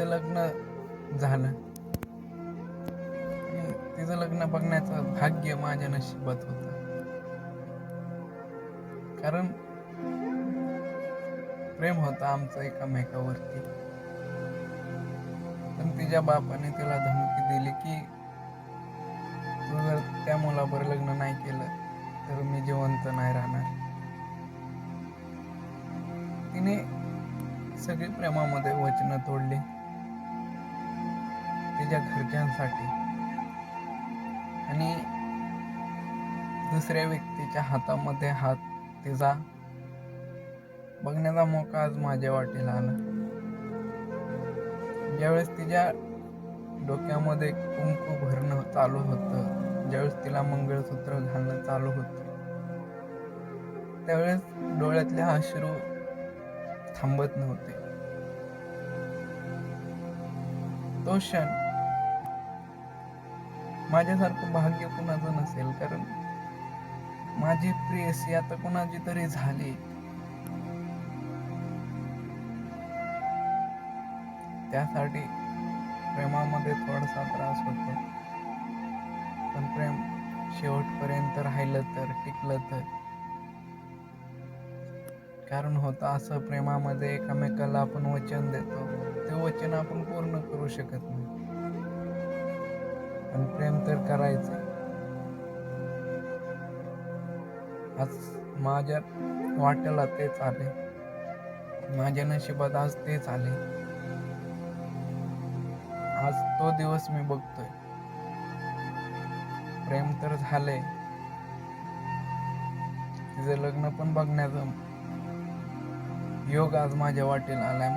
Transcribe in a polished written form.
तिचं लग्न झालं आणि तिचं लग्न बघण्याचं भाग्य माझ्या नशिबात होतं. कारण प्रेम होतं आमचं एकमेकावरती. पण तिच्या बापाने तिला धमकी दिली की तू जर त्या मुलाबरोबर लग्न नाही केलं तर मी जिवंत नाही राहणार. तिने सगळी प्रेमामध्ये वचनं तोडली तिच्या घरच्यांसाठी आणि दुसऱ्या व्यक्तीच्या हातामध्ये हात तिचा बघण्याचा मौका आज माझ्या वाटेला आला. ज्यावेळेस तिच्या डोक्यामध्ये कुंकू भरणं चालू होतं, ज्यावेळेस तिला मंगळसूत्र घालणं चालू होतं, त्यावेळेस डोळ्यातले अश्रू थांबत नव्हते. तो क्षण माझ्यासारखं भाग्य कुणाचं नसेल, कारण माझी प्रेयसी आता कुणाची तरी झाली. त्यासाठी प्रेमामध्ये थोडासा त्रास होतो, पण प्रेम शेवटपर्यंत राहिलं तर टिकलं तर. कारण होतं असं, प्रेमामध्ये एकमेकाला आपण वचन देतो, ते वचन आपण पूर्ण करू शकत नाही, पण प्रेम तर करायचं. आज माझ्या वाट्याला तेच आले, माझ्या नशिबात आज तेच आले. आज तो दिवस मी बघतोय. प्रेम तर झालंय, तिचं लग्न पण बघण्याचा योग आज माझ्या वाटेला आलाय.